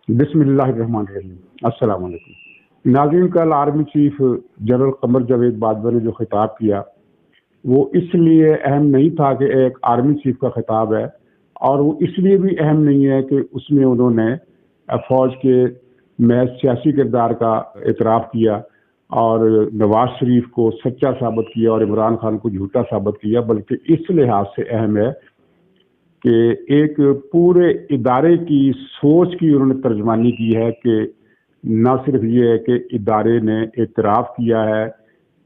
बिस्मिल्लाहिर्रहमानिर्रहीम। अस्सलाम वालेकुम। नाज़रीन, कल army chief general Qamar Javed Bajwa ने जो खिताब किया वो इसलिए अहम नहीं था कि एक आर्मी चीफ का खिताब है, और वो इसलिए भी अहम नहीं है कि उसमें उन्होंने फौज के महज सियासी किरदार का इतराफ़ किया और नवाज शरीफ को सच्चा साबित किया और इमरान खान को झूठा साबित किया, बल्कि इस लिहाज से अहम है कि एक पूरे इदारे की सोच की उन्होंने तर्जमानी की है कि न सिर्फ ये है कि इदारे ने इतराफ़ किया है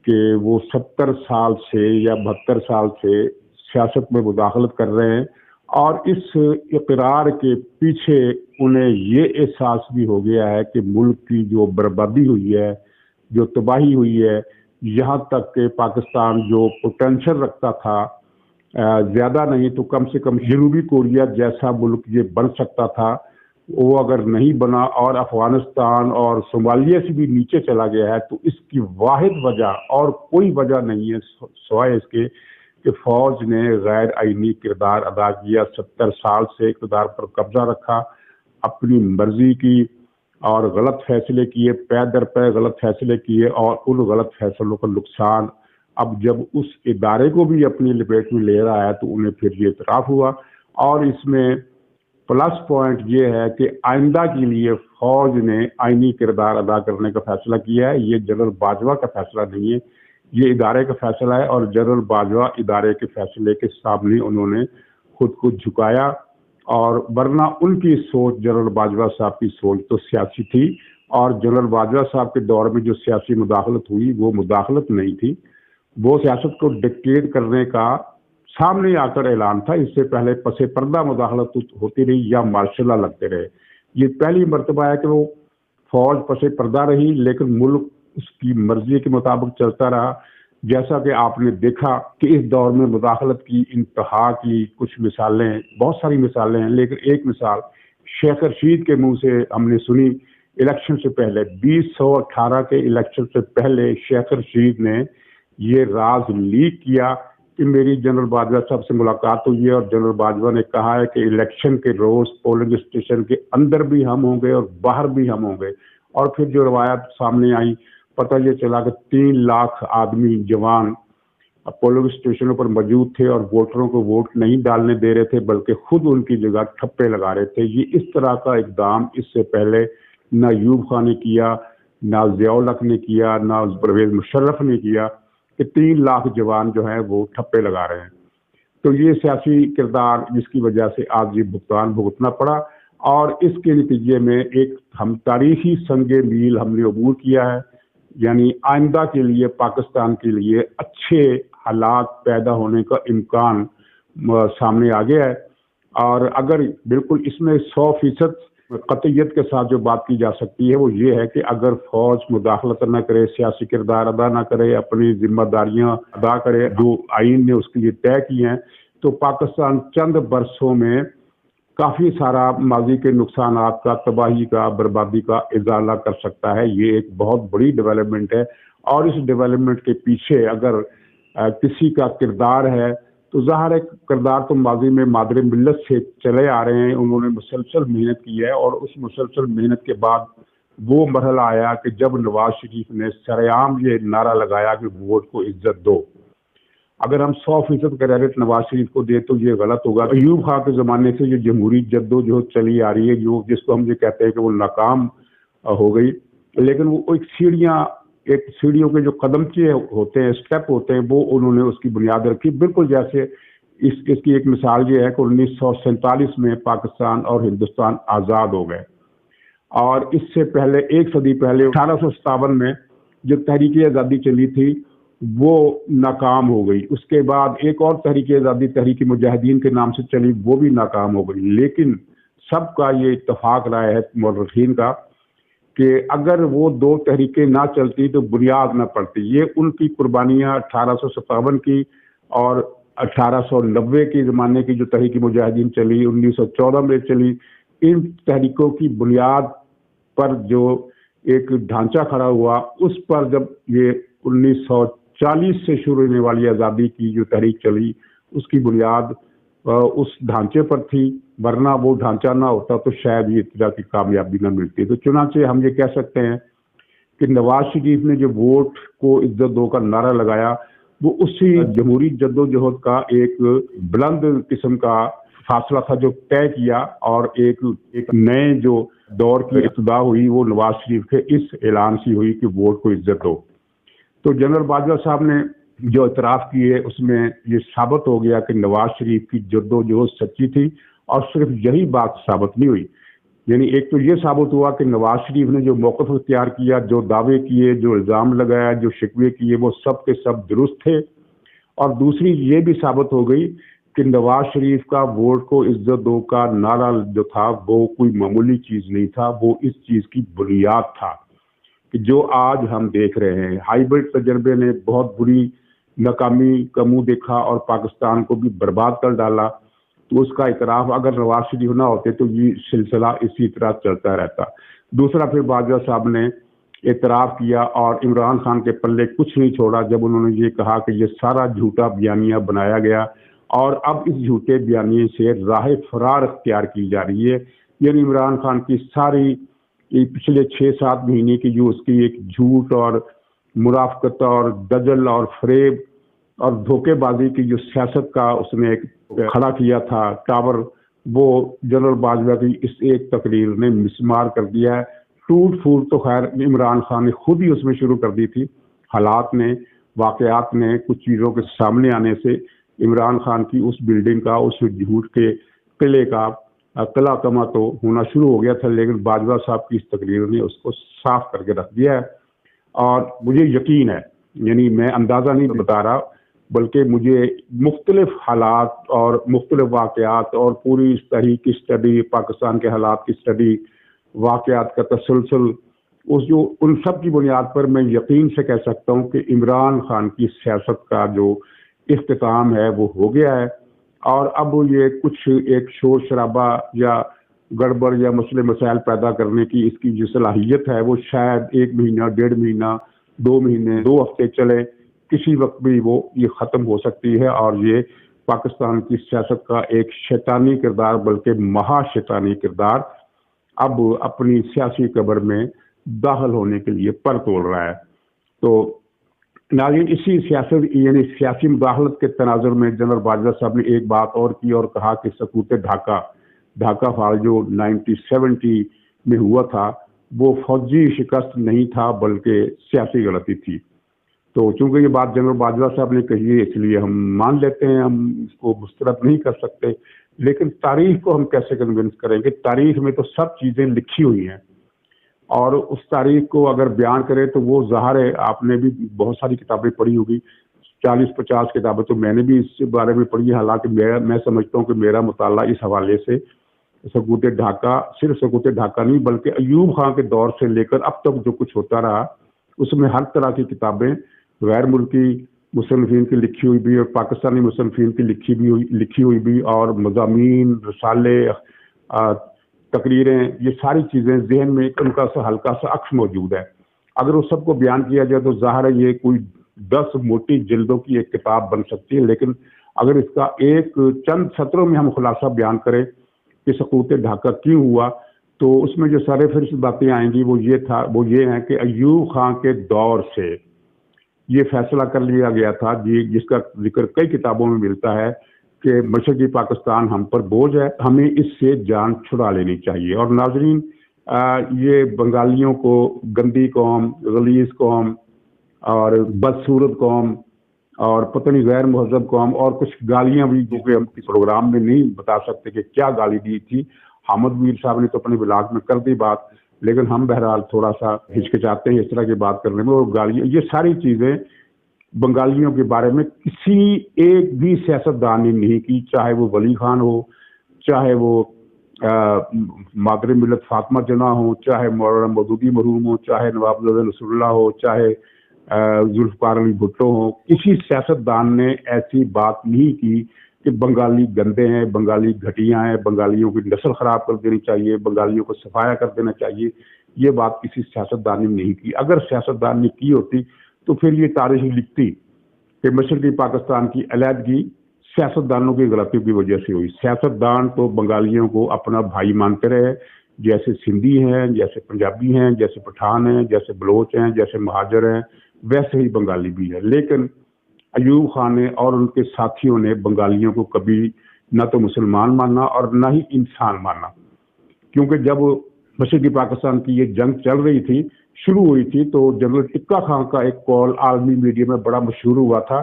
कि वो 70 साल से या 72 साल से सियासत में मुदाखलत कर रहे हैं, और इस इकरार के पीछे उन्हें ये एहसास भी हो गया है कि मुल्क की जो बर्बादी हुई है, जो तबाही हुई है, यहाँ तक कि पाकिस्तान जो पोटेंशियल रखता था, ज़्यादा नहीं तो कम से कम जनूबी कोरिया जैसा मुल्क ये बन सकता था, वो अगर नहीं बना और अफगानिस्तान और सोमालिया से भी नीचे चला गया है, तो इसकी वाहिद वजह और कोई वजह नहीं है सिवाय इसके कि फौज ने गैर आईनी किरदार अदा किया। 70 साल से इक़्तिदार पर कब्जा रखा, अपनी मर्जी की और गलत फैसले किए, पै दर पै गलत फैसले किए, और उन गलत फैसलों का नुकसान अब जब उस इदारे को भी अपनी लपेट में ले रहा है तो उन्हें फिर ये इतराफ़ हुआ। और इसमें प्लस पॉइंट ये है कि आइंदा के लिए फौज ने आईनी किरदार अदा करने का फैसला किया है। ये जनरल बाजवा का फैसला नहीं है, ये इदारे का फैसला है, और जनरल बाजवा इदारे के फैसले के सामने उन्होंने खुद को झुकाया। और वरना उनकी सोच, जनरल बाजवा साहब की सोच तो सियासी थी, और जनरल बाजवा साहब के दौर में जो सियासी मुदाखलत हुई वो मुदाखलत नहीं थी, वो सियासत को डिक्टेट करने का सामने आकर ऐलान था। इससे पहले पसे पर्दा मुदाखलत होती रही या मार्शल लॉ लगते रहे। ये पहली मर्तबा है कि वो फौज पसे पर्दा रही, लेकिन मुल्क उसकी मर्जी के मुताबिक चलता रहा। जैसा कि आपने देखा कि इस दौर में मुदाखलत की इंतहा की कुछ मिसालें, बहुत सारी मिसालें हैं, लेकिन एक मिसाल शेख रशीद के मुंह से हमने सुनी। इलेक्शन से पहले 2018 के इलेक्शन से पहले शेख रशीद ने ये राज लीक किया कि मेरी जनरल बाजवा साहब से मुलाकात हुई है, और जनरल बाजवा ने कहा है कि इलेक्शन के रोज पोलिंग स्टेशन के अंदर भी हम होंगे और बाहर भी हम होंगे। और फिर जो रवायत सामने आई, पता ये चला कि 3 लाख आदमी जवान पोलिंग स्टेशनों पर मौजूद थे और वोटरों को वोट नहीं डालने दे रहे थे, बल्कि खुद उनकी जगह ठप्पे लगा रहे थे। ये इस तरह का इकदाम इससे पहले ना यूब खान ने किया, ना ज़ियाउल हक ने किया, ना परवेज मुशर्रफ ने किया कि 3 लाख जवान जो है वो ठप्पे लगा रहे हैं। तो ये सियासी किरदार जिसकी वजह से आज ये भुगतान भुगतना पड़ा, और इसके नतीजे में एक हम तारीखी संगे मील हमने अबूर किया है। यानी आइंदा के लिए पाकिस्तान के लिए अच्छे हालात पैदा होने का इम्कान सामने आ गया है। और अगर बिल्कुल इसमें 100% कतईयत के साथ जो बात की जा सकती है वो ये है कि अगर फौज मुदाखलत न करे, सियासी किरदार अदा न करे, अपनी जिम्मेदारियां अदा करे जो आइन ने उसके लिए तय की हैं, तो पाकिस्तान चंद बरसों में काफ़ी सारा माजी के नुकसानात का, तबाही का, बर्बादी का इजाला कर सकता है। ये एक बहुत बड़ी डेवलपमेंट है, और इस डेवलपमेंट के पीछे अगर किसी का किरदार है तो ज़ाहिर है किरदार तो माजी में मादरे मिल्लत से चले आ रहे हैं। उन्होंने मुसलसल मेहनत की है, और उस मुसलसल मेहनत के बाद वो मरहला आया कि जब नवाज शरीफ ने सरेआम ये नारा लगाया कि वोट को इज्जत दो। अगर हम 100% क्रेडिट नवाज शरीफ को दे तो ये गलत होगा। अयूब खान के ज़माने से ये जमहूरी जद्दोजहद चली आ रही है, जो जिसको हम ये कहते हैं कि वो नाकाम हो गई, लेकिन वो एक सीढ़ियों के जो कदमचे होते हैं, स्टेप होते हैं, वो उन्होंने उसकी बुनियाद रखी। बिल्कुल जैसे इसकी एक मिसाल ये है कि 1947 में पाकिस्तान और हिंदुस्तान आज़ाद हो गए, और इससे पहले 1 सदी पहले 1857 में जो तहरीक आज़ादी चली थी वो नाकाम हो गई। उसके बाद एक और तहरीक आज़ादी तहरीक मुजाहिदीन के नाम से चली, वो भी नाकाम हो गई। लेकिन सबका ये इत्तफाक राय है मुर्रिखीन का कि अगर वो 2 तहरीकें ना चलती तो बुनियाद ना पड़ती। ये उनकी कुर्बानियाँ 1857 की और 1890 के ज़माने की जो तहरीक मुजाहिदीन चली, 1914 में चली, इन तहरीकों की बुनियाद पर जो एक ढांचा खड़ा हुआ, उस पर जब ये 1940 से शुरू होने वाली आज़ादी की जो तहरीक चली, उसकी बुनियाद उस ढांचे पर थी, वरना वो ढांचा ना होता तो शायद ये इस तरह की कामयाबी ना मिलती। तो चुनांचे हम ये कह सकते हैं कि नवाज शरीफ ने जो वोट को इज्जत दो का नारा लगाया, वो उसी जमहूरी जद्दोजहद का एक बुलंद किस्म का फासला था जो तय किया, और एक नए जो दौर की इब्तिदा हुई वो नवाज शरीफ के इस ऐलान से हुई कि वोट को इज्जत दो। तो जनरल बाजवा साहब ने जो इतराफ़ किए उसमें ये साबित हो गया कि नवाज शरीफ की जद्दोजहद सच्ची थी, और सिर्फ यही बात साबित नहीं हुई, यानी एक तो ये साबित हुआ कि नवाज शरीफ ने जो मौक़िफ़ इख्तियार किया, जो दावे किए, जो इल्ज़ाम लगाया, जो शिकवे किए, वो सब के सब दुरुस्त थे। और दूसरी ये भी साबित हो गई कि नवाज शरीफ का वोट को इज्जत दो का नारा जो था वो कोई मामूली चीज़ नहीं था, वो इस चीज़ की बुनियाद था कि जो आज हम देख रहे हैं। हाइब्रिड तजर्बे ने बहुत बुरी नाकामी का मुंह देखा और पाकिस्तान को भी बर्बाद कर डाला। तो उसका इतराफ़ अगर नवाज शरीफ ना होते तो ये सिलसिला इसी तरह चलता रहता। दूसरा, फिर बाजवा साहब ने इतराफ़ किया और इमरान खान के पल्ले कुछ नहीं छोड़ा जब उन्होंने ये कहा कि ये सारा झूठा बयानिया बनाया गया और अब इस झूठे बयानिए से राह फरार अख्तियार की जा रही है। यानी इमरान खान की सारी पिछले 6-7 महीने की जो उसकी एक झूठ और मुनाफकत और दजल और फरेब और धोखेबाजी की जो सियासत का उसने एक खड़ा किया था टावर, वो जनरल बाजवा की इस एक तकरीर ने मिसमार कर दिया है। टूट फूट तो खैर इमरान खान ने खुद ही उसमें शुरू कर दी थी। हालात ने, वाकयात ने, कुछ चीज़ों के सामने आने से इमरान खान की उस बिल्डिंग का, उस झूठ के किले का कला कमा तो होना शुरू हो गया था, लेकिन बाजवा साहब की इस तकरीर ने उसको साफ करके रख दिया है। और मुझे यकीन है, यानी मैं अंदाज़ा नहीं बता रहा, बल्कि मुझे मुख्तलिफ हालात और मुख्तलिफ वाक़यात और पूरी इस तहरीक की स्टडी, पाकिस्तान के हालात की स्टडी, वाक़यात का तसलसल, उन सब की बुनियाद पर मैं यकीन से कह सकता हूँ कि इमरान खान की सियासत का जो इख्तिताम है वो हो गया है। और अब ये कुछ एक शोर शराबा या गड़बड़ या मसले मसाइल पैदा करने की इसकी जो सलाहियत है वो शायद 1 महीना, 1.5 महीना, 2 महीने, 2 हफ्ते चले, किसी वक्त भी वो ये ख़त्म हो सकती है और ये पाकिस्तान की सियासत का एक शैतानी किरदार, बल्कि महाशैतानी किरदार अब अपनी सियासी कब्र में दाखिल होने के लिए पर तोड़ रहा है। तो नाज़रीन, इसी सियासत यानी सियासी मुदाखलत के तनाजुर में जनरल बाजवा साहब ने एक बात और की और कहा कि सकूत ढाका फॉल जो 1970 में हुआ था वो फौजी शिकस्त नहीं था बल्कि सियासी गलती थी। तो चूंकि ये बात जनरल बाजवा साहब ने कही है इसलिए हम मान लेते हैं, हम इसको मुस्तरद नहीं कर सकते, लेकिन तारीख को हम कैसे कन्विंस करेंगे? तारीख में तो सब चीज़ें लिखी हुई हैं और उस तारीख को अगर बयान करें तो वो ज़ाहिर है, आपने भी बहुत सारी किताबें पढ़ी होगी, 40-50 किताबें तो मैंने भी इस बारे में पढ़ी। हालांकि मैं समझता हूँ कि मेरा मुताला इस हवाले से सकूत ढाका, सिर्फ सकूत ढाका नहीं बल्कि अयूब खां के दौर से लेकर अब तक जो कुछ होता रहा उसमें हर तरह की किताबें गैर मुल्की मुसन्निफीन की लिखी हुई भी और पाकिस्तानी मुसन्निफीन की लिखी हुई भी और मज़ामीन, रसाले, तकरीरें, ये सारी चीज़ें जहन में उनका सा हल्का सा अक्स मौजूद है। अगर उस सबको बयान किया जाए तो ज़ाहिर है ये कोई 10 मोटी जिल्दों की एक किताब बन सकती है, लेकिन अगर इसका एक चंद सत्रों में हम खुलासा बयान करें कि सकूत ढाका क्यों हुआ, तो उसमें जो सारे फिर बातें आएंगी वो ये है कि अयूब खां के दौर से ये फैसला कर लिया गया था जिसका जिक्र कई किताबों में मिलता है कि मशरक़ी पाकिस्तान हम पर बोझ है, हमें इससे जान छुड़ा लेनी चाहिए। और नाजरीन, ये बंगालियों को गंदी कौम, गलीज़ कौम और बदसूरत कौम और पता नहीं गैर महज़ब कौम और कुछ गालियां भी जो कि हम इस प्रोग्राम में नहीं बता सकते कि क्या गाली दी थी। हामिद मीर साहब ने तो अपने ब्लॉग में कर दी बात, लेकिन हम बहरहाल थोड़ा सा हिचकिचाते हैं इस तरह की बात करने में। और गालियाँ, ये सारी चीज़ें बंगालियों के बारे में किसी एक भी सियासतदान ने नहीं की, चाहे वो वली खान हो, चाहे वो मादर मिलत फातिमा जना हो, चाहे मौलाना मौदूदी मरहूम हो, चाहे नवाब नसरुल्लाह हो, चाहे जुल्फ़िकार अली भुट्टो हो। किसी सियासतदान ने ऐसी बात नहीं की कि बंगाली गंदे हैं, बंगाली घटिया हैं, बंगालियों की नस्ल ख़राब कर देनी चाहिए, बंगालियों को सफाया कर देना चाहिए। ये बात किसी सियासतदान ने नहीं की। अगर सियासतदान ने की होती तो फिर ये तारीख लिखती कि मशरक़ी पाकिस्तान की अलहदगी सियासतदानों की गलतियों की वजह से हुई। सियासतदान तो बंगालियों को अपना भाई मानते रहे, जैसे सिंधी हैं, जैसे पंजाबी हैं, जैसे पठान हैं, जैसे बलोच हैं, जैसे महाजर हैं, वैसे ही बंगाली भी है। लेकिन अयूब खान ने और उनके साथियों ने बंगालियों को कभी न तो मुसलमान माना और न ही इंसान माना, क्योंकि जब मशरक़ी पाकिस्तान की ये जंग चल रही थी, शुरू हुई थी, तो जनरल टिक्का खान का एक कॉल आलमी मीडिया में बड़ा मशहूर हुआ था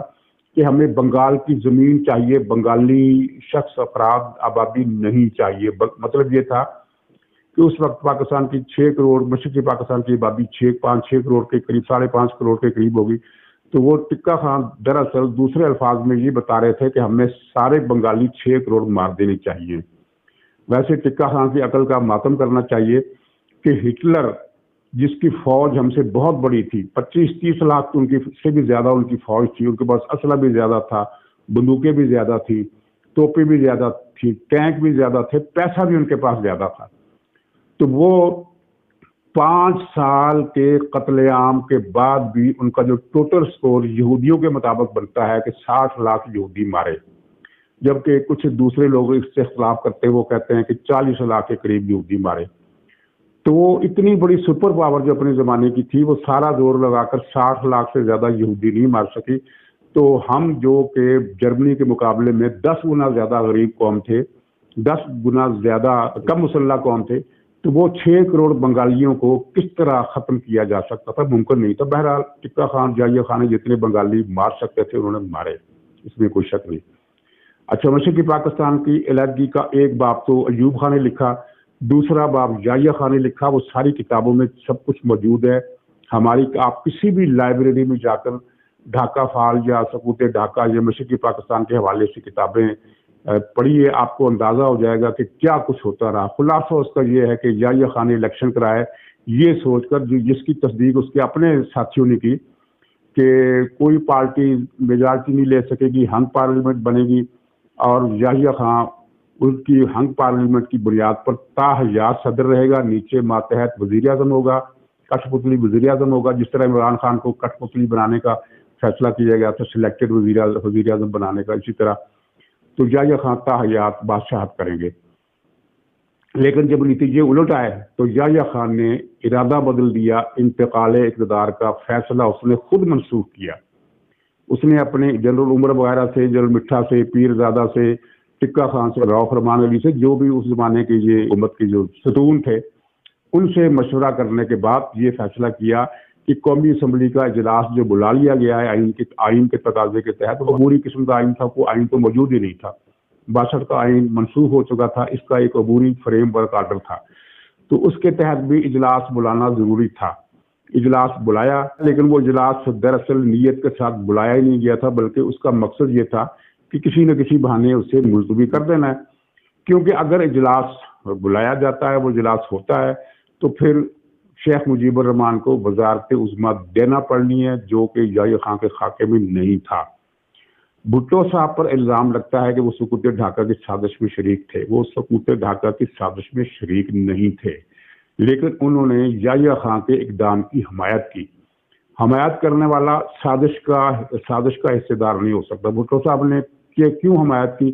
कि हमें बंगाल की जमीन चाहिए, बंगाली शख्स अफराद आबादी नहीं चाहिए। मतलब ये था कि उस वक्त पाकिस्तान की 6 करोड़, मशरक़ी पाकिस्तान की आबादी 5-6 करोड़ के करीब, 5.5 करोड़ के करीब होगी। तो वो टिक्का खान दरअसल दूसरे अल्फाज में ये बता रहे थे कि हमें सारे बंगाली 6 करोड़ मार देने चाहिए। वैसे टिक्का खान की अकल का मातम करना चाहिए कि हिटलर, जिसकी फौज हमसे बहुत बड़ी थी, 25-30 लाख उनकी से भी ज्यादा उनकी फौज थी, उनके पास असला भी ज्यादा था, बंदूकें भी ज्यादा थी, तोपें भी ज्यादा थी, टैंक भी ज्यादा थे, पैसा भी उनके पास ज्यादा था। तो वो 5 साल के कत्लेआम के बाद भी उनका जो टोटल स्कोर यहूदियों के मुताबिक बनता है कि 60 लाख यहूदी मारे, जबकि कुछ दूसरे लोग इससे इख्तिलाफ करते हैं, वो कहते हैं कि 40 लाख के करीब यहूदी मारे। तो वो इतनी बड़ी सुपर पावर जो अपने ज़माने की थी, वो सारा जोर लगाकर 60 लाख से ज़्यादा यहूदी नहीं मार सकी। तो हम जो कि जर्मनी के मुकाबले में 10 गुना ज़्यादा गरीब कौम थे, 10 गुना ज़्यादा कम मुसल्लह कौम थे, तो वो 6 करोड़ बंगालियों को किस तरह ख़त्म किया जा सकता था? मुमकिन नहीं था। बहरहाल टिक्का खान, जाहिया खान ने जितने बंगाली मार सकते थे उन्होंने मारे, इसमें कोई शक नहीं। अच्छा, मशरक़ी पाकिस्तान की अलहदगी का एक बाब तो अयूब खान ने लिखा, दूसरा बाब जाहिया खान ने लिखा। वो सारी किताबों में सब कुछ मौजूद है हमारी। आप किसी भी लाइब्रेरी में जाकर ढाका फाल या सकूत ढाका या मशरक़ी पाकिस्तान के हवाले से किताबें पढ़िए, आपको अंदाज़ा हो जाएगा कि क्या कुछ होता रहा। खुलासा उसका ये है कि जाहिया खान ने इलेक्शन कराए ये सोचकर, जिसकी तस्दीक उसके अपने साथियों ने की, कि कोई पार्टी मेजॉरिटी नहीं ले सकेगी, हंग पार्लियामेंट बनेगी, और जाहिया खान उसकी हंग पार्लियामेंट की बुनियाद पर ताहयात सदर रहेगा, नीचे मातहत वज़ीर आज़म होगा, कठपुतली वज़ीर आज़म होगा। जिस तरह इमरान खान को कठपुतली बनाने का फैसला किया गया था, सिलेक्टेड वज़ीर आज़म बनाने का, इसी तरह तो जाहिया खान ताहयात बादशाहत करेंगे। लेकिन जब नतीजे उलट आए तो जाहिया खान ने इरादा बदल दिया, इंतकाल इक़्तिदार का फैसला उसने खुद मंसूख किया। उसने अपने जनरल उमर वगैरह से, जनरल मिठा से, पीरजादा से, टिक्का खान से, रऊफ रहमान अली से, जो भी उस जमाने के ये हुकूमत के जो सतून थे, उनसे मशवरा करने के बाद ये फैसला किया कि कौमी असम्बली का इजलास जो बुला लिया गया है आइन के तकाजे के तहत, वो अबूरी किस्म का आइन था, वो आइन तो मौजूद ही नहीं था। 62 का आइन मनसूख हो चुका था, इसका एक अबूरी फ्रेम वर्क आर्डर था, तो उसके तहत भी इजलास बुलाना जरूरी था। इजलास बुलाया, लेकिन वो इजलास दरअसल नीयत के साथ बुलाया ही नहीं गया था, बल्कि उसका मकसद ये था कि किसी न किसी बहाने उसे मुलतवी कर देना है। क्योंकि अगर इजलास बुलाया जाता है, वो इजलास होता है, तो फिर शेख मुजीबुर रहमान को वजारत उज़्मा देना पड़नी है, जो कि जाहिया खान के खाके में नहीं था। भुट्टो साहब पर इल्ज़ाम लगता है कि वो सकूत ढाका की साजिश में शरीक थे। वो सकूत ढाका की साजिश में शरीक नहीं थे, लेकिन उन्होंने जाहिया खान के इक़दाम की हमायत की। हमायत करने वाला साजिश का हिस्सेदार नहीं हो सकता। भुट्टो साहब ने क्यों हमायत की,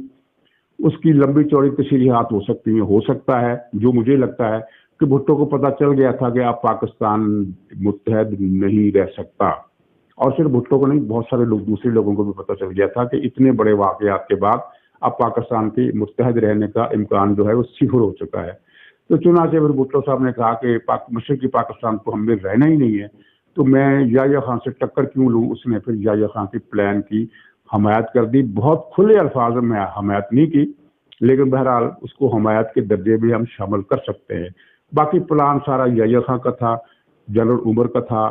उसकी लंबी चौड़ी तशरीहात हो सकती हैं। हो सकता है, जो मुझे लगता है, कि भुट्टो को पता चल गया था कि अब पाकिस्तान मुत्तहद नहीं रह सकता, और सिर्फ भुट्टो को नहीं, बहुत सारे लोग, दूसरे लोगों को भी पता चल गया था कि इतने बड़े वाक़यात के बाद अब पाकिस्तान के मुत्तहद रहने का इम्कान जो है वो सिफर हो चुका है। तो चुनांचे फिर भुट्टो साहब ने कहा कि मशरक़ी पाकिस्तान को हमें रहना ही नहीं है, तो मैं जाहिया खान से टक्कर क्यों लूँ। उसने फिर जाहिया खान की प्लान की हमायत कर दी। बहुत खुले अल्फाज में हमायत नहीं की, लेकिन बहरहाल उसको हमायत के दर्जे भी हम शामिल कर सकते हैं। बाकी प्लान सारा जाहिया खान का था, जनरल उमर का था,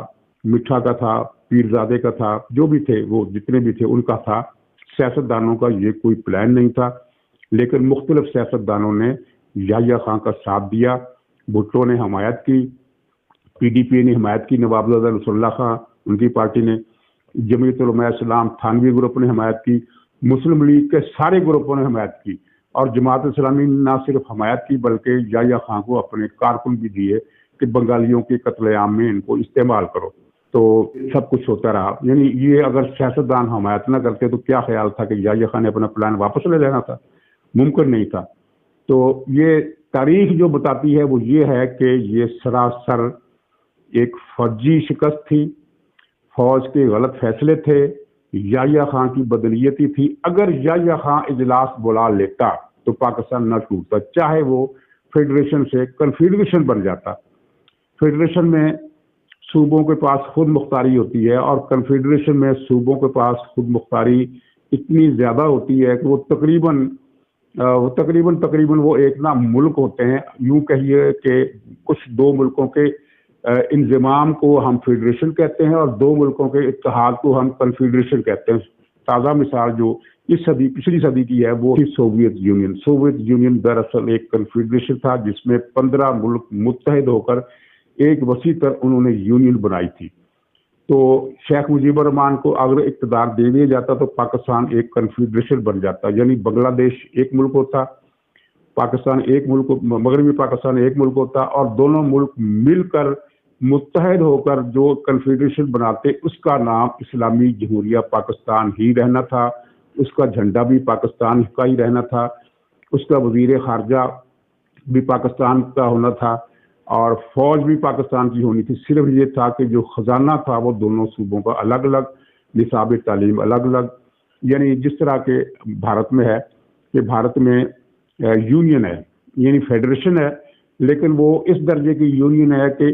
मिठा का था, पीरजादे का था, जो भी थे, वो जितने भी थे उनका था। सियासतदानों का ये कोई प्लान नहीं था, लेकिन मुख्तलिफ सियासतदानों ने जाहिया खान का साथ दिया। भुट्टो ने हमायत की, PDP ने हमायत की, नवाबजादा नसरुल्लाह खां उनकी पार्टी ने, जमीयत उलमा इस्लाम थानवी ग्रुप ने हमायत की, मुस्लिम लीग के सारे ग्रुपों ने हमायत की, और जमात इस्लामी ना सिर्फ हमायत की बल्कि जाहिया खान को अपने कारकुन भी दिए कि बंगालियों के कत्लेआम में इनको इस्तेमाल करो। تو سب کچھ ہوتا رہا. یعنی یہ اگر سیاستدان حمایت نہ کرتے تو کیا خیال تھا کہ یحییٰ خان نے اپنا پلان واپس لے لینا تھا؟ ممکن نہیں تھا. تو یہ تاریخ جو بتاتی ہے وہ یہ ہے کہ یہ سراسر ایک فوجی شکست تھی، فوج کے غلط فیصلے تھے، یحییٰ خان کی بدنیتی تھی. اگر یحییٰ خان اجلاس بلا لیتا تو پاکستان نہ ٹوٹتا، چاہے وہ فیڈریشن سے کنفیڈریشن بن جاتا. فیڈریشن میں صوبوں کے پاس خود مختاری ہوتی ہے اور کنفیڈریشن میں صوبوں کے پاس خود مختاری اتنی زیادہ ہوتی ہے کہ وہ تقریباً وہ ایک نا ملک ہوتے ہیں. یوں کہیے کہ کچھ دو ملکوں کے انضمام کو ہم فیڈریشن کہتے ہیں اور دو ملکوں کے اتحاد کو ہم کنفیڈریشن کہتے ہیں. تازہ مثال جو اس صدی پچھلی صدی کی ہے وہ سوویت یونین. سوویت یونین دراصل ایک کنفیڈریشن تھا جس میں 15 ملک متحد ہو کر ایک وسیع تر انہوں نے یونین بنائی تھی. تو شیخ مجیب الرحمان کو اگر اقتدار دے دیا جاتا تو پاکستان ایک کنفیڈریشن بن جاتا. یعنی بنگلہ دیش ایک ملک ہوتا، پاکستان ایک ملک، مغربی پاکستان ایک ملک ہوتا، اور دونوں ملک مل کر متحد ہو کر جو کنفیڈریشن بناتے اس کا نام اسلامی جمہوریہ پاکستان ہی رہنا تھا. اس کا جھنڈا بھی پاکستان کا ہی رہنا تھا، اس کا وزیر خارجہ بھی پاکستان کا ہونا تھا اور فوج بھی پاکستان کی ہونی تھی. صرف یہ تھا کہ جو خزانہ تھا وہ دونوں صوبوں کا الگ الگ، نصاب تعلیم الگ الگ. یعنی جس طرح کے بھارت میں ہے کہ بھارت میں یونین ہے، یعنی فیڈریشن ہے، لیکن وہ اس درجے کی یونین ہے کہ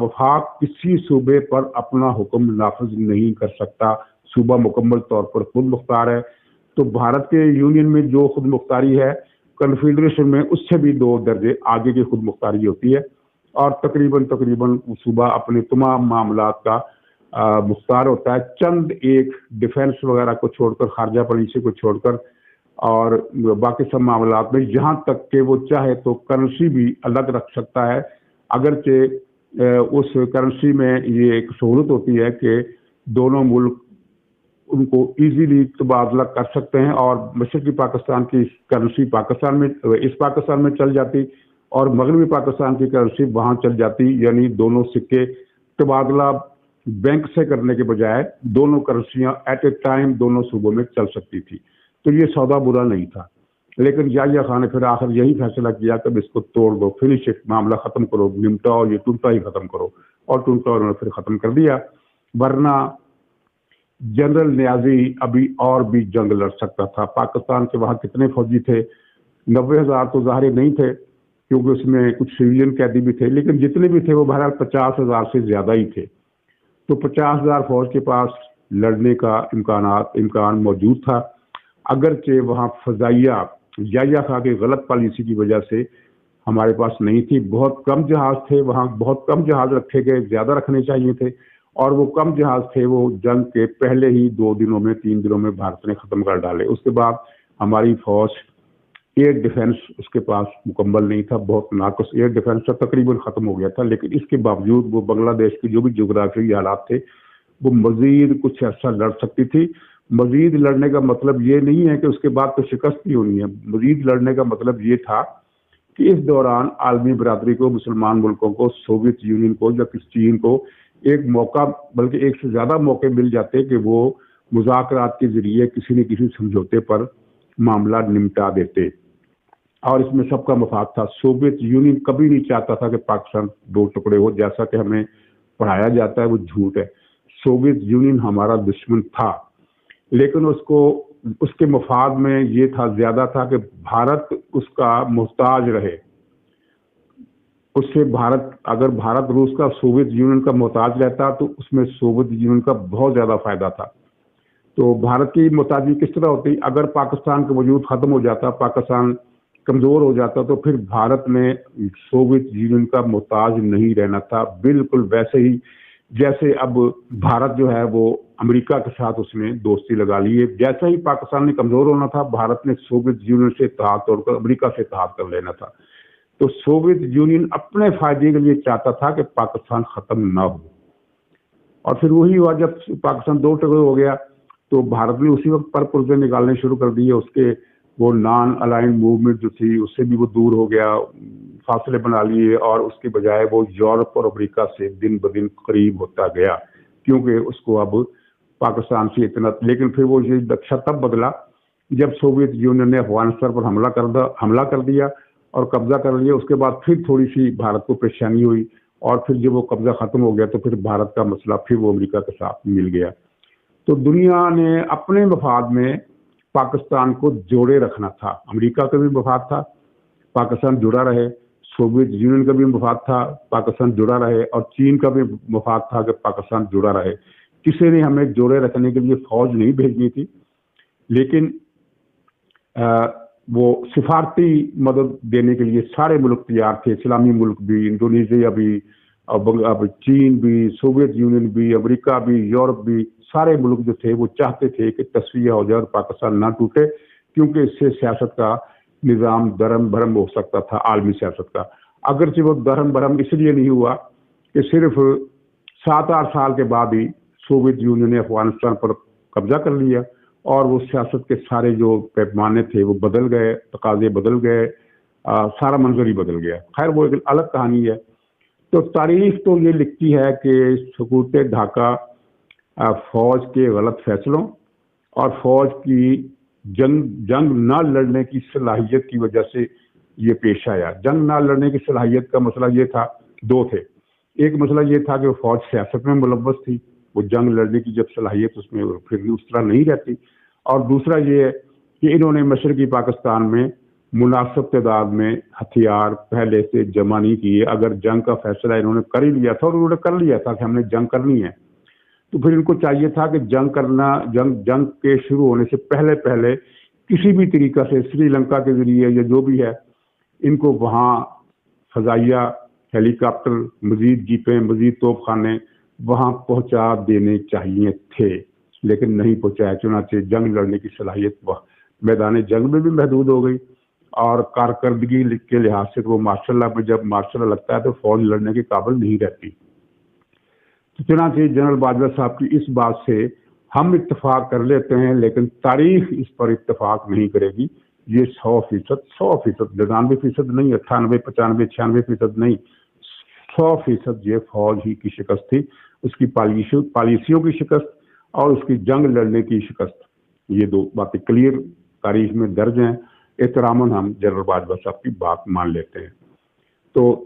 وفاق کسی صوبے پر اپنا حکم نافذ نہیں کر سکتا. صوبہ مکمل طور پر خود مختار ہے. تو بھارت کے یونین میں جو خود مختاری ہے، کنفیڈریشن میں اس سے بھی 2 درجے آگے کی خود مختاری ہوتی ہے اور تقریباً صوبہ اپنے تمام معاملات کا مختار ہوتا ہے. چند ایک ڈیفنس وغیرہ کو چھوڑ کر، خارجہ پالیسی کو چھوڑ کر، اور باقی سب معاملات میں یہاں تک کہ وہ چاہے تو کرنسی بھی الگ رکھ سکتا ہے. اگرچہ اس کرنسی میں یہ ایک سہولت ہوتی ہے کہ دونوں ملک ان کو ایزیلی تبادلہ کر سکتے ہیں اور مشرقی پاکستان کی کرنسی پاکستان میں چل جاتی اور مغربی پاکستان کی کرنسی وہاں چل جاتی. یعنی دونوں سکے تبادلہ بینک سے کرنے کے بجائے دونوں کرنسیاں ایٹ اے ٹائم دونوں صوبوں میں چل سکتی تھی. تو یہ سودا برا نہیں تھا. لیکن یحییٰ خان نے پھر آخر یہی فیصلہ کیا کہ اس کو توڑ دو، فنش اٹ، معاملہ ختم کرو، نمٹاؤ، یہ ٹوٹا ہی ختم کرو. اور ٹوٹا انہوں نے پھر ختم کر دیا. ورنہ جنرل نیازی ابھی اور بھی جنگ لڑ سکتا تھا. پاکستان کے وہاں کتنے فوجی تھے؟ 90,000 تو ظاہر نہیں تھے کیونکہ اس میں کچھ سویلین قیدی بھی تھے، لیکن جتنے بھی تھے وہ بہرحال 50,000 سے زیادہ ہی تھے. تو 50,000 فوج کے پاس لڑنے کا امکان موجود تھا. اگرچہ وہاں فضائیہ یحییٰ خان کی غلط پالیسی کی وجہ سے ہمارے پاس نہیں تھی. بہت کم جہاز تھے وہاں، بہت کم جہاز رکھے گئے، زیادہ رکھنے چاہیے تھے، اور وہ کم جہاز تھے وہ جنگ کے پہلے ہی 2 دنوں میں 3 دنوں میں بھارت نے ختم کر ڈالے. اس کے بعد ہماری فوج ایئر ڈیفنس اس کے پاس مکمل نہیں تھا، بہت ناقص ایئر ڈیفنس تھا، تقریباً ختم ہو گیا تھا. لیکن اس کے باوجود وہ بنگلہ دیش کی جو بھی جغرافیائی حالات تھے وہ مزید کچھ عرصہ لڑ سکتی تھی. مزید لڑنے کا مطلب یہ نہیں ہے کہ اس کے بعد تو شکست بھی ہونی ہے. مزید لڑنے کا مطلب یہ تھا کہ اس دوران عالمی برادری کو، مسلمان ملکوں کو، سوویت یونین کو یا چین کو ایک موقع، بلکہ ایک سے زیادہ موقع مل جاتے کہ وہ مذاکرات کے ذریعے کسی نہ کسی سمجھوتے پر معاملہ نمٹا دیتے. اور اس میں سب کا مفاد تھا. سوویت یونین کبھی نہیں چاہتا تھا کہ پاکستان 2 ٹکڑے ہو، جیسا کہ ہمیں پڑھایا جاتا ہے وہ جھوٹ ہے. سوویت یونین ہمارا دشمن تھا، لیکن اس کے مفاد میں یہ تھا، زیادہ تھا کہ بھارت اس کا محتاج رہے. اس سے اگر بھارت روس کا سوویت یونین کا محتاج رہتا تو اس میں سوویت یونین کا بہت زیادہ فائدہ تھا. تو بھارت کی محتاجی کس طرح ہوتی؟ اگر پاکستان کا وجود ختم ہو جاتا، پاکستان کمزور ہو جاتا، تو پھر بھارت میں سوویت یونین کا محتاج نہیں رہنا تھا. بالکل ویسے ہی جیسے اب بھارت جو ہے وہ امریکہ کے ساتھ اس نے دوستی لگا لی ہے. جیسا ہی پاکستان نے کمزور ہونا تھا، بھارت نے سوویت یونین سے اتحاد توڑ کر امریکہ سے اتحاد کر لینا تھا. تو سوویت یونین اپنے فائدے کے لیے چاہتا تھا کہ پاکستان ختم نہ ہو. اور پھر وہی ہوا، جب پاکستان 2 ٹکڑے ہو گیا تو بھارت نے اسی وقت پر پرزے نکالنے شروع کر دیے. اس کے وہ نان الائنڈ موومنٹ جو تھی اس سے بھی وہ دور ہو گیا، فاصلے بنا لیے، اور اس کے بجائے وہ یورپ اور امریکہ سے دن بدن قریب ہوتا گیا، کیونکہ اس کو اب پاکستان سے اتنا. لیکن پھر وہ یہ نقشہ تب بدلا جب سوویت یونین نے افغانستان پر حملہ کر دیا اور قبضہ کر لیا. اس کے بعد پھر تھوڑی سی بھارت کو پریشانی ہوئی، اور پھر جب وہ قبضہ ختم ہو گیا تو پھر بھارت کا مسئلہ پھر وہ امریکہ کے ساتھ مل گیا. تو دنیا نے اپنے مفاد میں پاکستان کو جوڑے رکھنا تھا. امریکہ کا بھی مفاد تھا پاکستان جڑا رہے، سوویت یونین کا بھی مفاد تھا پاکستان جڑا رہے، اور چین کا بھی مفاد تھا کہ پاکستان جڑا رہے. کسی نے ہمیں جوڑے رکھنے کے لیے فوج نہیں بھیجنی تھی، لیکن وہ سفارتی مدد دینے کے لیے سارے ملک تیار تھے. اسلامی ملک بھی، انڈونیشیا بھی، اب چین بھی، سوویت یونین بھی، امریکہ بھی، یورپ بھی، سارے ملک جو تھے وہ چاہتے تھے کہ تصفیہ ہو جائے اور پاکستان نہ ٹوٹے، کیونکہ اس سے سیاست کا نظام درہم بھرم ہو سکتا تھا، عالمی سیاست کا. اگرچہ وہ درہم بھرم اس لیے نہیں ہوا کہ صرف 7-8 سال کے بعد ہی سوویت یونین نے افغانستان پر قبضہ کر لیا، اور وہ سیاست کے سارے جو پیمانے تھے وہ بدل گئے، تقاضے بدل گئے، سارا منظر ہی بدل گیا. خیر وہ ایک الگ کہانی ہے. تو تاریخ تو یہ لکھتی ہے کہ سکوت ڈھاکہ فوج کے غلط فیصلوں اور فوج کی جنگ نہ لڑنے کی صلاحیت کی وجہ سے یہ پیش آیا. جنگ نہ لڑنے کی صلاحیت کا مسئلہ یہ تھا، دو تھے. ایک مسئلہ یہ تھا کہ وہ فوج سیاست میں ملوث تھی، وہ جنگ لڑنے کی جب صلاحیت اس میں پھر اس طرح نہیں رہتی. اور دوسرا یہ ہے کہ انہوں نے مشرقی پاکستان میں مناسب تعداد میں ہتھیار پہلے سے جمع نہیں کیے. اگر جنگ کا فیصلہ انہوں نے کر ہی لیا تھا، اور انہوں نے کر لیا تھا کہ ہم نے جنگ کرنی ہے، تو پھر ان کو چاہیے تھا کہ جنگ کے شروع ہونے سے پہلے کسی بھی طریقہ سے سری لنکا کے ذریعے یا جو بھی ہے ان کو وہاں فضائیہ ہیلی کاپٹر، مزید جیپیں، مزید توپ خانے وہاں پہنچا دینے چاہیے تھے، لیکن نہیں پہنچایا. چنانچہ جنگ لڑنے کی صلاحیت میدان جنگ میں بھی محدود ہو گئی، اور کارکردگی کے لحاظ سے وہ ماشاء اللہ میں جب ماشاء اللہ لگتا ہے تو فوج لڑنے کے قابل نہیں رہتی. چنانچہ جنرل باجوہ صاحب کی اس بات سے ہم اتفاق کر لیتے ہیں، لیکن تاریخ اس پر اتفاق نہیں کرے گی. یہ 100%، 99% نہیں، 98، 95، 96% نہیں، 100% یہ فوج ہی کی شکست تھی، اس کی پالیسیوں کی شکست اور اس کی جنگ لڑنے کی شکست. یہ دو باتیں کلیئر تاریخ میں درج ہیں. احتراماً ہم جنرل باجوہ صاحب کی بات مان لیتے ہیں. تو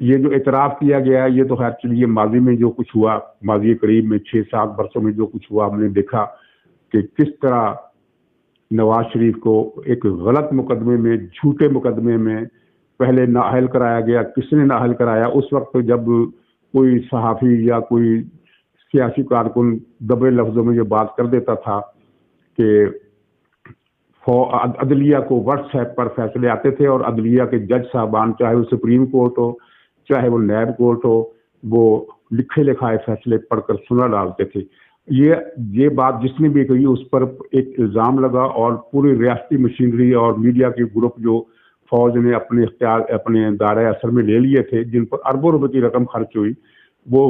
یہ جو اعتراف کیا گیا ہے یہ تو خیر چلیے ماضی میں جو کچھ ہوا، ماضی قریب میں 6-7 برسوں میں جو کچھ ہوا، ہم نے دیکھا کہ کس طرح نواز شریف کو ایک غلط مقدمے میں، جھوٹے مقدمے میں پہلے نااہل کرایا گیا. کس نے نااہل کرایا؟ اس وقت جب کوئی صحافی یا کوئی سیاسی کارکن دبے لفظوں میں یہ بات کر دیتا تھا کہ عدلیہ کو واٹس ایپ پر فیصلے آتے تھے، اور عدلیہ کے جج صاحبان، چاہے وہ سپریم کورٹ ہو چاہے وہ نیب کورٹ ہو، وہ لکھے لکھائے فیصلے پڑھ کر سنا ڈالتے تھے. یہ بات جس نے بھی کہی اس پر ایک الزام لگا، اور پوری ریاستی مشینری اور میڈیا کے گروپ جو فوج نے اپنے دائرہ اثر میں لے لیے تھے، جن پر اربوں روپے کی رقم خرچ ہوئی، وہ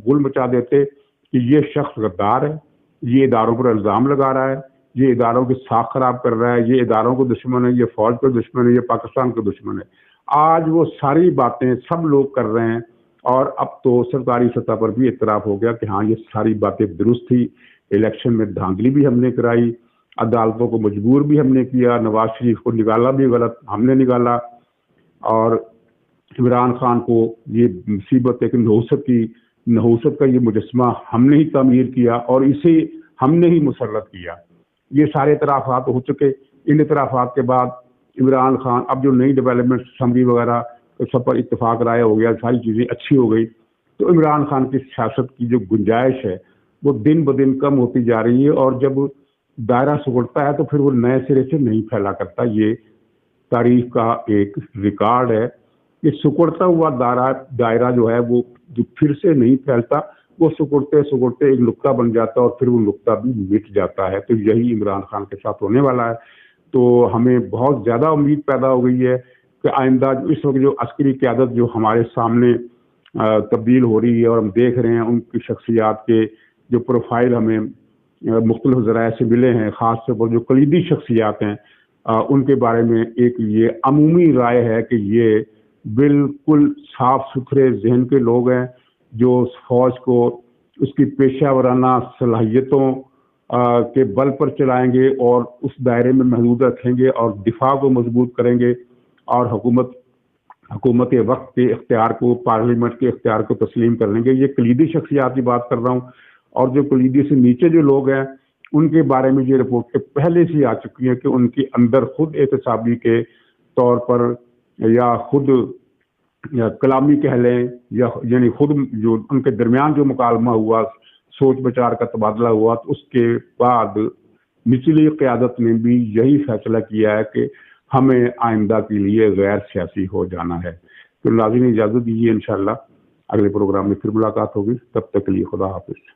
گل مچا دیتے کہ یہ شخص غدار ہے، یہ اداروں پر الزام لگا رہا ہے، یہ اداروں کی ساکھ خراب کر رہا ہے، یہ اداروں کو دشمن ہے، یہ فوج کو دشمن ہے، یہ پاکستان کو دشمن ہے. آج وہ ساری باتیں سب لوگ کر رہے ہیں، اور اب تو سرکاری سطح پر بھی اعتراف ہو گیا کہ ہاں یہ ساری باتیں درست تھی. الیکشن میں دھاندلی بھی ہم نے کرائی، عدالتوں کو مجبور بھی ہم نے کیا، نواز شریف کو نکالا بھی غلط ہم نے نکالا، اور عمران خان کو یہ مصیبت ایک نحوست کا یہ مجسمہ ہم نے ہی تعمیر کیا، اور اسے ہم نے ہی مسلط کیا. یہ سارے اعترافات ہو چکے. ان اعترافات کے بعد عمران خان اب جو نئی ڈیولپمنٹ اسمبلی وغیرہ سب پر اتفاق رائے ہو گیا، ساری چیزیں اچھی ہو گئی، تو عمران خان کی سیاست کی جو گنجائش ہے وہ دن بدن کم ہوتی جا رہی ہے. اور جب دائرہ سکڑتا ہے تو پھر وہ نئے سرے سے نہیں پھیلا کرتا. یہ تاریخ کا ایک ریکارڈ ہے کہ سکڑتا ہوا دائرہ جو ہے وہ پھر سے نہیں پھیلتا، وہ سکڑتے ایک نقطہ بن جاتا ہے، اور پھر وہ نقطہ بھی مٹ جاتا ہے. تو یہی عمران خان کے ساتھ ہونے والا ہے. تو ہمیں بہت زیادہ امید پیدا ہو گئی ہے کہ آئندہ اس وقت جو عسکری قیادت جو ہمارے سامنے تبدیل ہو رہی ہے، اور ہم دیکھ رہے ہیں ان کی شخصیات کے جو پروفائل ہمیں مختلف ذرائع سے ملے ہیں، خاص طور پر جو کلیدی شخصیات ہیں ان کے بارے میں ایک یہ عمومی رائے ہے کہ یہ بالکل صاف ستھرے ذہن کے لوگ ہیں جو فوج کو اس کی پیشہ ورانہ صلاحیتوں کے بل پر چلائیں گے اور اس دائرے میں محدود رکھیں گے اور دفاع کو مضبوط کریں گے اور حکومت وقت کے اختیار کو، پارلیمنٹ کے اختیار کو تسلیم کر لیں گے۔ یہ کلیدی شخصیات کی بات کر رہا ہوں، اور جو کلیدی سے نیچے جو لوگ ہیں ان کے بارے میں یہ رپورٹ پہلے سے آ چکی ہیں کہ ان کے اندر خود احتسابی کے طور پر یا خود یا کلامی کہہ لیں یا یعنی خود جو ان کے درمیان جو مکالمہ ہوا، سوچ بچار کا تبادلہ ہوا، تو اس کے بعد نچلی قیادت نے بھی یہی فیصلہ کیا ہے کہ ہمیں آئندہ کے لیے غیر سیاسی ہو جانا ہے۔ تو ناظرین اجازت دیجیے، انشاءاللہ اگلے پروگرام میں پھر ملاقات ہوگی، تب تک کے لیے خدا حافظ۔